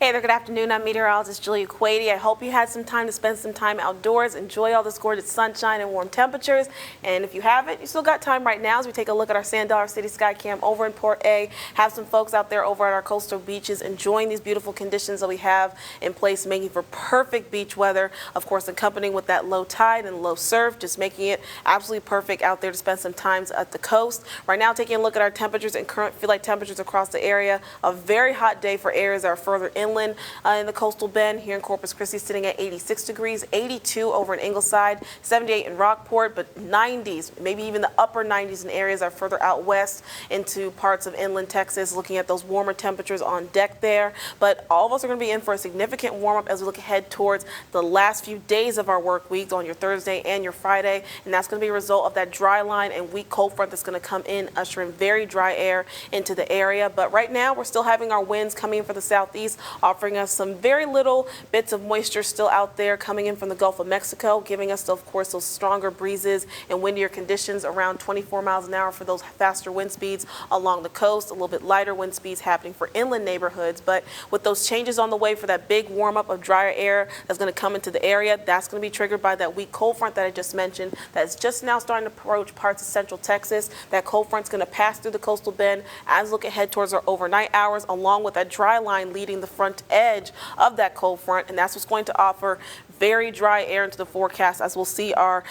Hey there, good afternoon. I'm meteorologist Kwedi. I hope you had some time to spend some time outdoors, enjoy all this gorgeous sunshine and warm temperatures. And if you haven't, you still got time right now as we take a look at our Sand Dollar City Sky Cam over in Port A. Have some folks out there over at our coastal beaches enjoying these beautiful conditions that we have in place, making for perfect beach weather. Of course, accompanying with that low tide and low surf, just making it absolutely perfect out there to spend some time at the coast. Right now, taking a look at our temperatures and current feel-like temperatures across the area. A very hot day for areas that are further inland in the coastal bend. Here in Corpus Christi sitting at 86 degrees, 82 over in Ingleside, 78 in Rockport, but 90s, maybe even the upper 90s in areas that are further out west into parts of inland Texas, looking at those warmer temperatures on deck there. But all of us are going to be in for a significant warm-up as we look ahead towards the last few days of our work week on your Thursday and your Friday, and that's going to be a result of that dry line and weak cold front that's going to come in, ushering very dry air into the area. But right now, we're still having our winds coming in from the southeast, offering us some very little bits of moisture still out there coming in from the Gulf of Mexico, giving us, of course, those stronger breezes and windier conditions around 24 miles an hour for those faster wind speeds along the coast, a little bit lighter wind speeds happening for inland neighborhoods. But with those changes on the way for that big warm up of drier air that's going to come into the area, that's going to be triggered by that weak cold front that I just mentioned that's just now starting to approach parts of central Texas. That cold front's going to pass through the coastal bend as we look ahead towards our overnight hours, along with that dry line leading the front edge of that cold front, and that's what's going to offer very dry air into the forecast, as we'll see our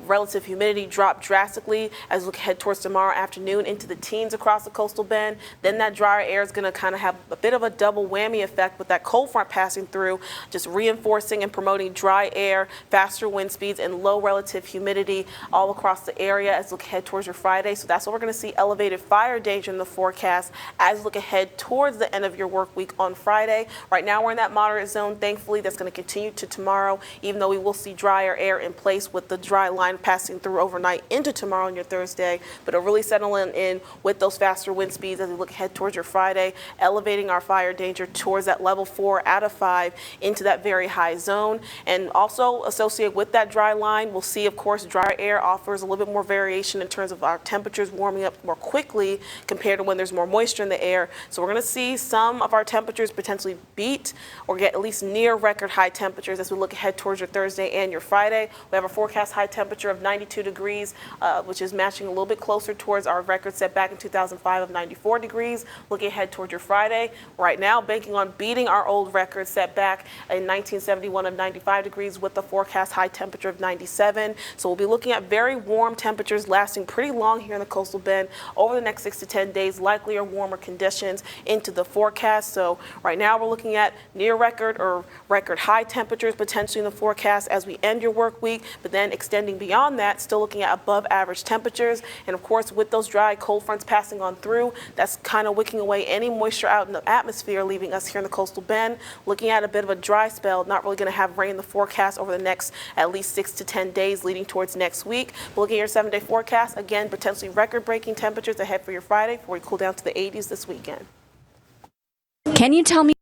relative humidity drop drastically as we look ahead towards tomorrow afternoon into the teens across the coastal bend. Then that drier air is going to kind of have a bit of a double whammy effect with that cold front passing through, just reinforcing and promoting dry air, faster wind speeds, and low relative humidity all across the area as we look ahead towards your Friday. So that's what we're going to see elevated fire danger in the forecast as we look ahead towards the end of your work week on Friday. Right now we're in that moderate zone. Thankfully, that's going to continue to tomorrow, even though we will see drier air in place with the dry line passing through overnight into tomorrow and your Thursday. But it'll really settle in with those faster wind speeds as we look ahead towards your Friday, elevating our fire danger towards that level 4 out of 5 into that very high zone. And also associated with that dry line, we'll see, of course, dry air offers a little bit more variation in terms of our temperatures warming up more quickly compared to when there's more moisture in the air. So we're going to see some of our temperatures potentially beat or get at least near record high temperatures as we look ahead towards your Thursday and your Friday. We have a forecast high temperature of 92 degrees, which is matching a little bit closer towards our record set back in 2005 of 94 degrees. Looking ahead towards your Friday, right now banking on beating our old record set back in 1971 of 95 degrees with the forecast high temperature of 97. So we'll be looking at very warm temperatures lasting pretty long here in the coastal bend over the next 6 to 10 days, likely or warmer conditions into the forecast. So right now we're looking at near record or record high temperatures potentially in the forecast as we end your work week, but then extending beyond that, still looking at above average temperatures. And of course, with those dry cold fronts passing on through, that's kind of wicking away any moisture out in the atmosphere, leaving us here in the coastal bend looking at a bit of a dry spell. Not really going to have rain in the forecast over the next at least 6 to 10 days leading towards next week. But looking at your 7-day forecast, again, potentially record-breaking temperatures ahead for your Friday before we cool down to the 80s this weekend. Can you tell me